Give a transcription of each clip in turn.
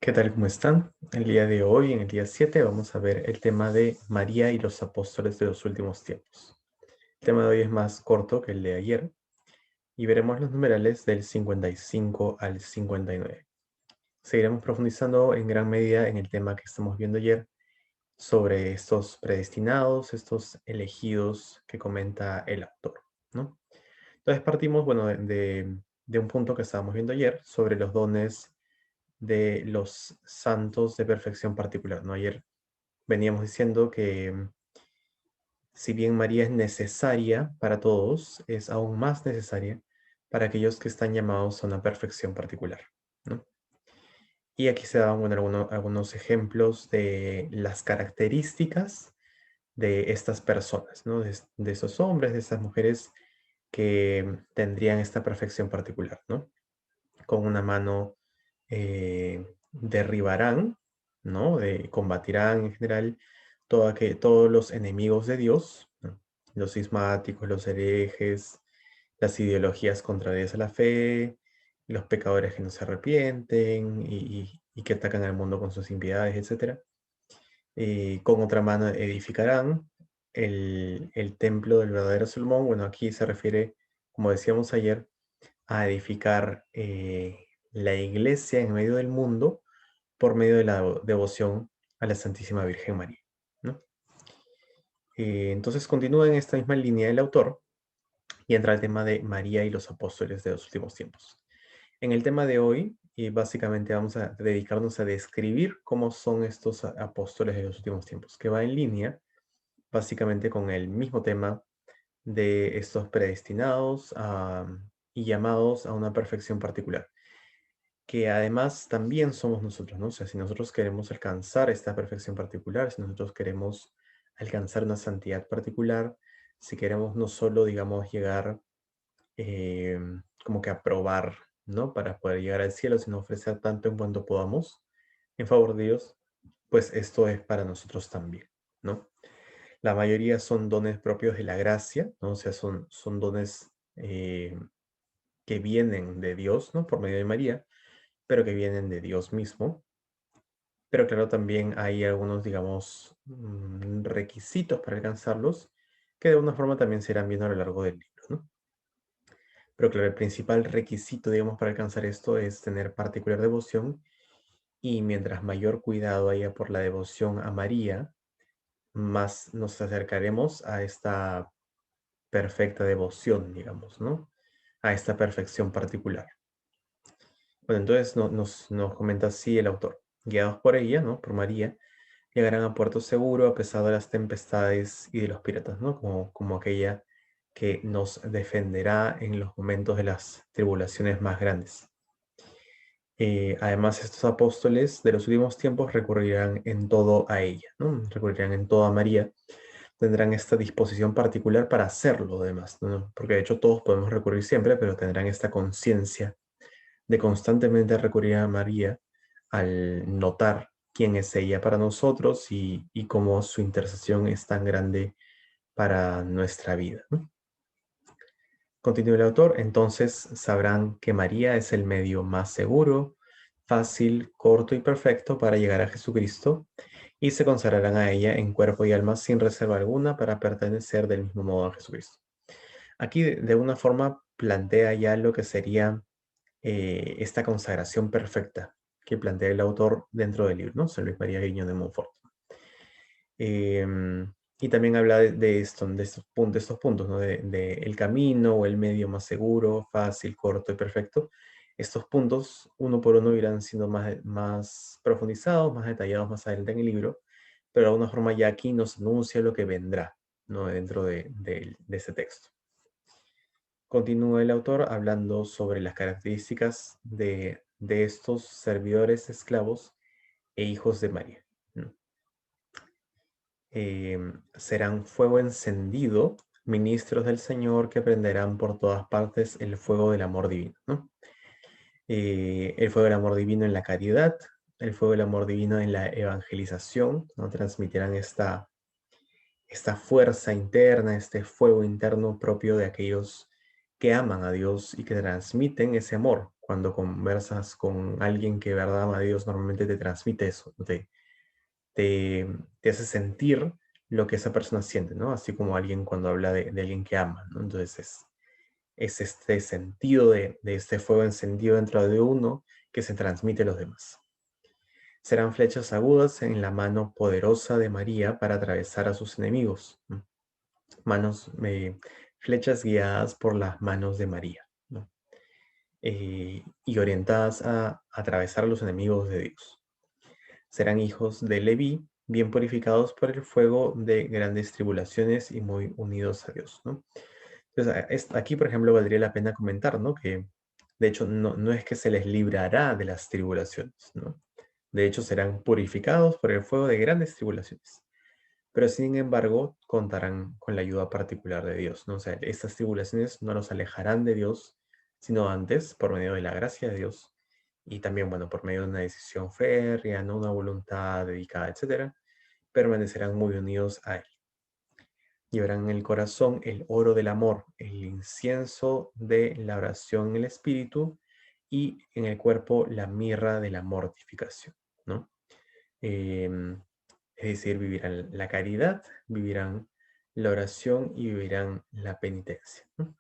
¿Qué tal? ¿Cómo están? El día de hoy, en el día 7, vamos a ver el tema de María y los apóstoles de los últimos tiempos. El tema de hoy es más corto que el de ayer y veremos los numerales del 55 al 59. Seguiremos profundizando en gran medida en el tema que estamos viendo ayer sobre estos predestinados, estos elegidos que comenta el autor, ¿no? Entonces partimos, bueno, de un punto que estábamos viendo ayer sobre los dones de los santos de perfección particular, ¿no? Ayer veníamos diciendo que si bien María es necesaria para todos, es aún más necesaria para aquellos que están llamados a una perfección particular, ¿no? Y aquí se daban bueno, algunos ejemplos de las características de estas personas, ¿no? De esos hombres, de esas mujeres que tendrían esta perfección particular, ¿no? Con una mano derribarán, ¿no? Combatirán en general todos los enemigos de Dios, ¿no? Los cismáticos, los herejes, las ideologías contrarias a la fe, los pecadores que no se arrepienten y que atacan al mundo con sus impiedades, etc. Con otra mano edificarán el templo del verdadero Salomón. Bueno, aquí se refiere, como decíamos ayer, a edificar la iglesia en medio del mundo por medio de la devoción a la Santísima Virgen María, ¿no? Entonces continúa en esta misma línea el autor y entra el tema de María y los apóstoles de los últimos tiempos. En el tema de hoy, básicamente vamos a dedicarnos a describir cómo son estos apóstoles de los últimos tiempos, que va en línea básicamente con el mismo tema de estos predestinados y llamados a una perfección particular, que además también somos nosotros, ¿no? O sea, si nosotros queremos alcanzar esta perfección particular, si nosotros queremos alcanzar una santidad particular, si queremos no solo, digamos, llegar eh, como que a probar, ¿no? Para poder llegar al cielo, sino ofrecer tanto en cuanto podamos en favor de Dios, pues esto es para nosotros también, ¿no? La mayoría son dones propios de la gracia, ¿no? O sea, son dones que vienen de Dios, ¿no? Por medio de María, pero que vienen de Dios mismo. Pero claro, también hay algunos, digamos, requisitos para alcanzarlos, que de alguna forma también se irán viendo a lo largo del libro, ¿no? Pero claro, el principal requisito, digamos, para alcanzar esto es tener particular devoción, y mientras mayor cuidado haya por la devoción a María, más nos acercaremos a esta perfecta devoción, digamos, ¿no? A esta perfección particular. Bueno, entonces nos comenta así el autor. Guiados por ella, ¿no? Por María, llegarán a puerto seguro a pesar de las tempestades y de los piratas, ¿no? Como aquella que nos defenderá en los momentos de las tribulaciones más grandes. Además, estos apóstoles de los últimos tiempos recurrirán en todo a ella, ¿no? Recurrirán en todo a María. Tendrán esta disposición particular para hacerlo, además, ¿no? Porque de hecho todos podemos recurrir siempre, pero tendrán esta conciencia de constantemente recurrir a María al notar quién es ella para nosotros y cómo su intercesión es tan grande para nuestra vida, ¿no? Continúa el autor, entonces sabrán que María es el medio más seguro, fácil, corto y perfecto para llegar a Jesucristo, y se consagrarán a ella en cuerpo y alma sin reserva alguna para pertenecer del mismo modo a Jesucristo. Aquí de una forma plantea ya lo que sería esta consagración perfecta que plantea el autor dentro del libro, ¿no? San Luis María Guiñón de Montfort. Y también habla de estos puntos, ¿no? De el camino o el medio más seguro, fácil, corto y perfecto. Estos puntos, uno por uno, irán siendo más profundizados, más detallados más adelante en el libro, pero de alguna forma ya aquí nos anuncia lo que vendrá, ¿no? Dentro de este texto. Continúa el autor hablando sobre las características de estos servidores esclavos e hijos de María, ¿no? Serán fuego encendido, ministros del Señor que prenderán por todas partes el fuego del amor divino, ¿no? El fuego del amor divino en la caridad, el fuego del amor divino en la evangelización, ¿no? Transmitirán esta fuerza interna, este fuego interno propio de aquellos que aman a Dios y que transmiten ese amor cuando conversas con alguien que de verdad ama a Dios, normalmente te transmite eso, ¿no? te, te hace sentir lo que esa persona siente, ¿no? Así como alguien cuando habla de alguien que ama, ¿no? Entonces es este sentido de este fuego encendido dentro de uno que se transmite a los demás. Serán flechas agudas en la mano poderosa de María para atravesar a sus enemigos, ¿no? Manos, flechas guiadas por las manos de María, ¿no? Y orientadas a atravesar a los enemigos de Dios. Serán hijos de Leví, bien purificados por el fuego de grandes tribulaciones y muy unidos a Dios, ¿no? Entonces, aquí, por ejemplo, valdría la pena comentar, ¿no? Que, de hecho, no es que se les librará de las tribulaciones, ¿no? De hecho, serán purificados por el fuego de grandes tribulaciones. Pero, sin embargo, contarán con la ayuda particular de Dios, ¿no? O sea, estas tribulaciones no los alejarán de Dios, sino antes, por medio de la gracia de Dios, y también, bueno, por medio de una decisión férrea, ¿no? Una voluntad dedicada, etcétera, permanecerán muy unidos a Él. Llevarán en el corazón el oro del amor, el incienso de la oración en el espíritu y en el cuerpo la mirra de la mortificación, ¿no? Em, es decir, vivirán la caridad, vivirán la oración y vivirán la penitencia, ¿no?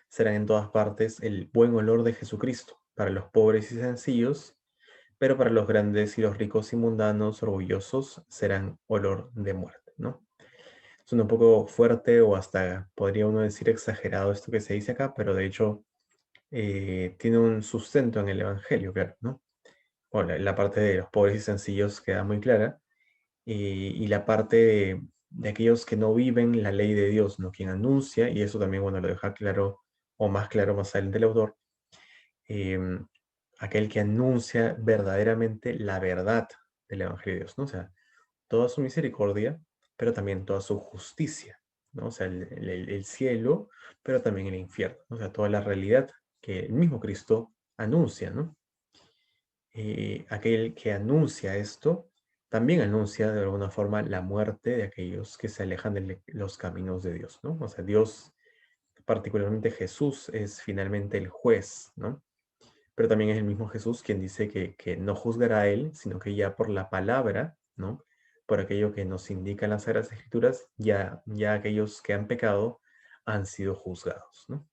Serán en todas partes el buen olor de Jesucristo para los pobres y sencillos, pero para los grandes y los ricos y mundanos orgullosos serán olor de muerte, ¿no? Suena un poco fuerte o hasta podría uno decir exagerado esto que se dice acá, pero de hecho tiene un sustento en el Evangelio, claro, ¿no? Bueno, la parte de los pobres y sencillos queda muy clara, y la parte de aquellos que no viven la ley de Dios, ¿no? Quien anuncia, y eso también, bueno, lo deja claro, o más claro más adelante el autor, em, aquel que anuncia verdaderamente la verdad del Evangelio de Dios, ¿no? O sea, toda su misericordia, pero también toda su justicia, ¿no? O sea, el cielo, pero también el infierno, ¿no? O sea, toda la realidad que el mismo Cristo anuncia, ¿no? Aquel que anuncia esto, también anuncia de alguna forma la muerte de aquellos que se alejan de los caminos de Dios, ¿no? O sea, Dios, particularmente Jesús, es finalmente el juez, ¿no? Pero también es el mismo Jesús quien dice que no juzgará a él, sino que ya por la palabra, ¿no? Por aquello que nos indican las Sagradas Escrituras, ya aquellos que han pecado han sido juzgados, ¿no?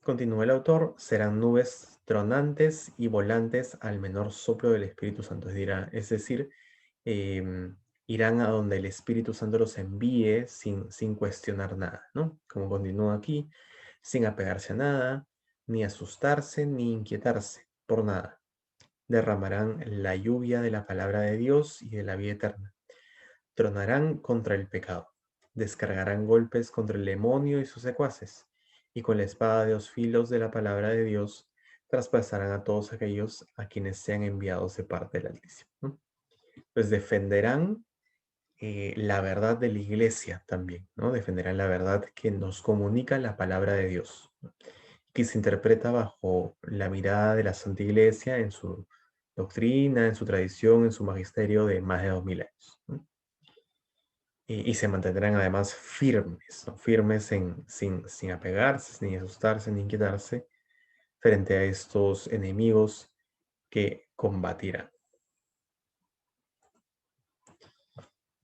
Continúa el autor, serán nubes tronantes y volantes al menor soplo del Espíritu Santo. Es decir, irán a donde el Espíritu Santo los envíe sin cuestionar nada, ¿no? Como continúa aquí, sin apegarse a nada, ni asustarse, ni inquietarse por nada. Derramarán la lluvia de la palabra de Dios y de la vida eterna. Tronarán contra el pecado, descargarán golpes contra el demonio y sus secuaces, y con la espada de dos filos de la palabra de Dios traspasarán a todos aquellos a quienes sean enviados de parte del Altísimo, ¿no? Pues defenderán la verdad de la iglesia también, ¿no? Defenderán la verdad que nos comunica la palabra de Dios, ¿no? Que se interpreta bajo la mirada de la Santa Iglesia en su doctrina, en su tradición, en su magisterio de más de 2000 años, ¿no? Y se mantendrán además firmes, ¿no? Firmes sin apegarse, ni asustarse, ni inquietarse frente a estos enemigos que combatirán.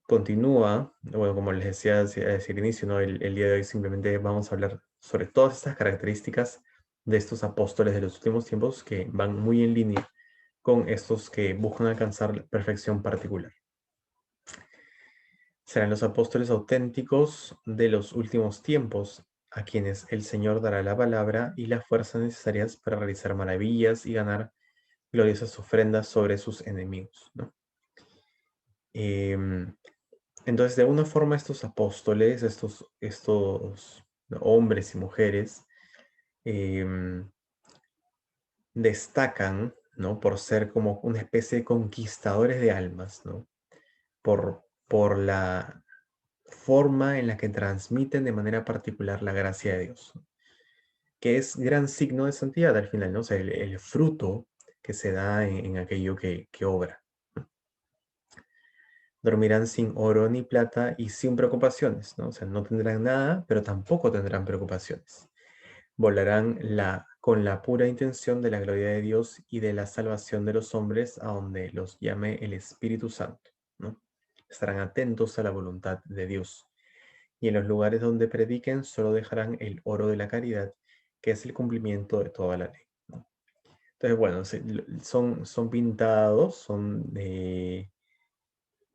Continúa, bueno, como les decía hacia el inicio, ¿no? El día de hoy simplemente vamos a hablar sobre todas estas características de estos apóstoles de los últimos tiempos que van muy en línea con estos que buscan alcanzar la perfección particular. Serán los apóstoles auténticos de los últimos tiempos, a quienes el Señor dará la palabra y las fuerzas necesarias para realizar maravillas y ganar gloriosas ofrendas sobre sus enemigos, ¿no? Em, entonces, de alguna forma, estos apóstoles, estos hombres y mujeres, em, destacan, ¿no? Por ser como una especie de conquistadores de almas, ¿no? Por la forma en la que transmiten de manera particular la gracia de Dios, ¿no? Que es gran signo de santidad al final, ¿no? O sea, el fruto que se da en aquello que obra. Dormirán sin oro ni plata y sin preocupaciones, ¿no? O sea, no tendrán nada, pero tampoco tendrán preocupaciones. Volarán con la pura intención de la gloria de Dios y de la salvación de los hombres a donde los llame el Espíritu Santo, ¿no? Estarán atentos a la voluntad de Dios. Y en los lugares donde prediquen solo dejarán el oro de la caridad, que es el cumplimiento de toda la ley, ¿no? Entonces, bueno, son pintados, son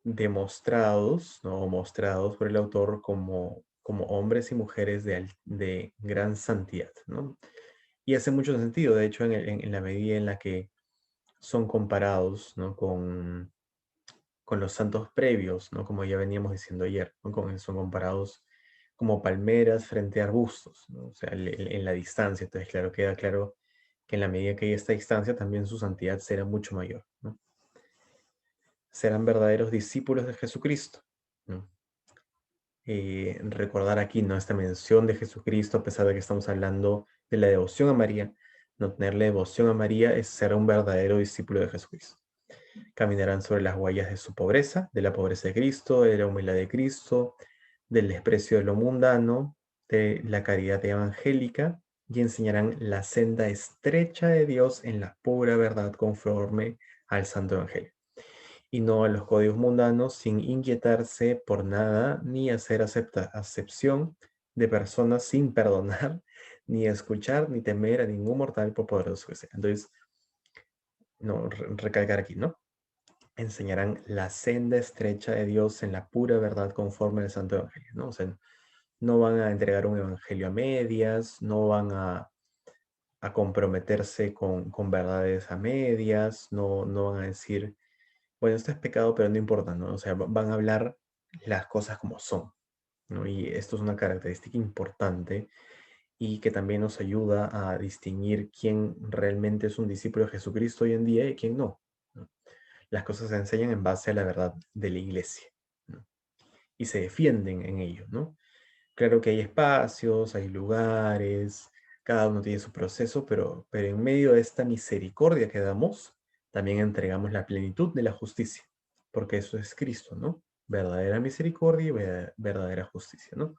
demostrados, ¿no? O mostrados por el autor como hombres y mujeres de gran santidad, ¿no? Y hace mucho sentido, de hecho, en la medida en la que son comparados, ¿no? con los santos previos, ¿no? Como ya veníamos diciendo ayer, ¿no? Son comparados como palmeras frente a arbustos, ¿no? O sea, en la distancia. Entonces, claro, queda claro que en la medida que hay esta distancia, también su santidad será mucho mayor, ¿no? Serán verdaderos discípulos de Jesucristo, ¿no? Recordar aquí, ¿no? Esta mención de Jesucristo, a pesar de que estamos hablando de la devoción a María, no tenerle devoción a María es ser un verdadero discípulo de Jesucristo. Caminarán sobre las huellas de su pobreza, de la pobreza de Cristo, de la humildad de Cristo, del desprecio de lo mundano, de la caridad evangélica, y enseñarán la senda estrecha de Dios en la pura verdad conforme al Santo Evangelio, y no a los códigos mundanos, sin inquietarse por nada, ni hacer acepción de personas sin perdonar, ni escuchar, ni temer a ningún mortal por poderoso que sea. Entonces, no, recalcar aquí, ¿no? Enseñarán la senda estrecha de Dios en la pura verdad conforme al Santo Evangelio, ¿no? O sea, no van a entregar un evangelio a medias, no van a comprometerse con verdades a medias, no van a decir, bueno, esto es pecado, pero no importa, ¿no? O sea, van a hablar las cosas como son, ¿no? Y esto es una característica importante y que también nos ayuda a distinguir quién realmente es un discípulo de Jesucristo hoy en día y quién no, ¿no? Las cosas se enseñan en base a la verdad de la iglesia, ¿no? Y se defienden en ello, ¿no? Claro que hay espacios, hay lugares, cada uno tiene su proceso, pero en medio de esta misericordia que damos, también entregamos la plenitud de la justicia, porque eso es Cristo, ¿no? Verdadera misericordia y verdadera justicia, ¿no?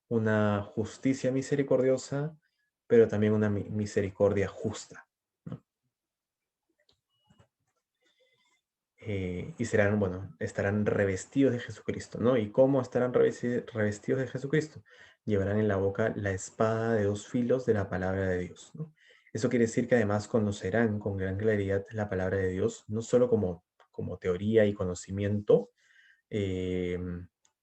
Una justicia misericordiosa, pero también una misericordia justa, ¿no? Y serán, bueno, estarán revestidos de Jesucristo, ¿no? ¿Y cómo estarán revestidos de Jesucristo? Llevarán en la boca la espada de dos filos de la palabra de Dios, ¿no? Eso quiere decir que además conocerán con gran claridad la palabra de Dios, no solo como teoría y conocimiento, eh,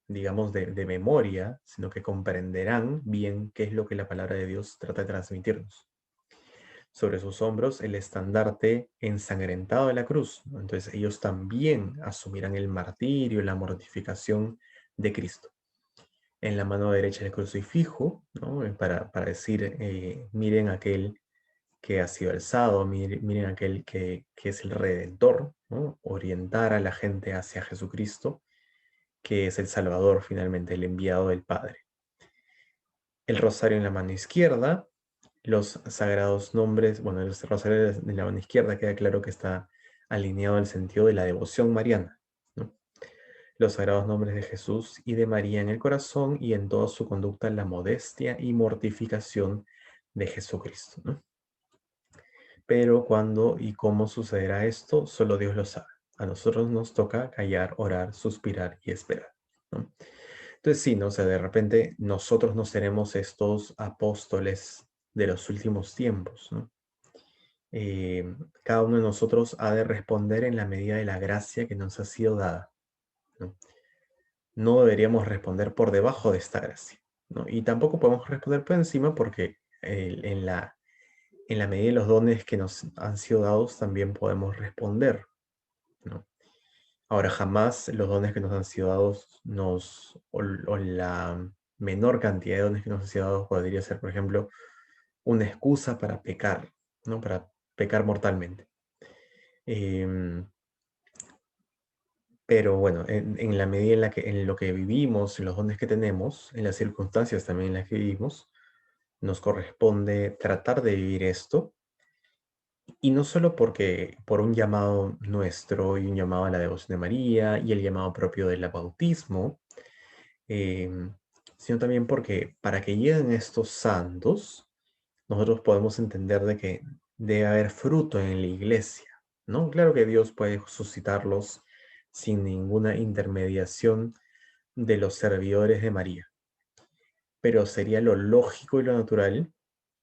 digamos, de memoria, sino que comprenderán bien qué es lo que la palabra de Dios trata de transmitirnos. Sobre sus hombros el estandarte ensangrentado de la cruz, ¿no? Entonces ellos también asumirán el martirio, la mortificación de Cristo. En la mano derecha el crucifijo, ¿no? Para decir, miren aquel que ha sido alzado, miren aquel que es el Redentor, ¿no? Orientar a la gente hacia Jesucristo, que es el Salvador finalmente, el enviado del Padre. El rosario en la mano izquierda, los sagrados nombres, bueno, el rosario de la mano izquierda queda claro que está alineado al sentido de la devoción mariana, ¿no? Los sagrados nombres de Jesús y de María en el corazón y en toda su conducta la modestia y mortificación de Jesucristo, ¿no? Pero cuándo y cómo sucederá esto, solo Dios lo sabe. A nosotros nos toca callar, orar, suspirar y esperar, ¿no? Entonces sí, ¿no? O sea, de repente nosotros no seremos estos apóstoles de los últimos tiempos, ¿no? Cada uno de nosotros ha de responder en la medida de la gracia que nos ha sido dada, ¿no? No deberíamos responder por debajo de esta gracia, ¿no? Y tampoco podemos responder por encima porque en la medida de los dones que nos han sido dados también podemos responder, ¿no? Ahora, jamás los dones que nos han sido dados o la menor cantidad de dones que nos han sido dados podría ser, por ejemplo, una excusa para pecar, ¿no? Para pecar mortalmente. Em, pero bueno, en la medida en lo que vivimos, en los dones que tenemos, en las circunstancias también en las que vivimos, nos corresponde tratar de vivir esto. Y no solo porque por un llamado nuestro y un llamado a la devoción de María y el llamado propio del bautismo, em, sino también porque para que lleguen estos santos, nosotros podemos entender de que debe haber fruto en la iglesia, ¿no? Claro que Dios puede suscitarlos sin ninguna intermediación de los servidores de María, pero sería lo lógico y lo natural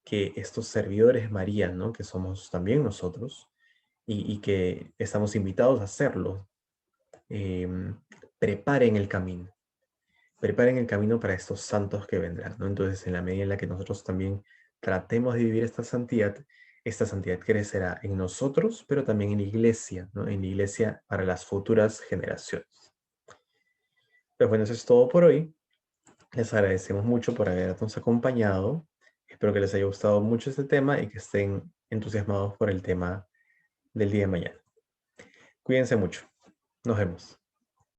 que estos servidores de María, ¿no? Que somos también nosotros, y que estamos invitados a hacerlo, em, preparen el camino. Preparen el camino para estos santos que vendrán, ¿no? Entonces, en la medida en la que nosotros también tratemos de vivir esta santidad crecerá en nosotros, pero también en la iglesia, ¿no? En la iglesia para las futuras generaciones. Pues bueno, eso es todo por hoy. Les agradecemos mucho por habernos acompañado. Espero que les haya gustado mucho este tema y que estén entusiasmados por el tema del día de mañana. Cuídense mucho. Nos vemos.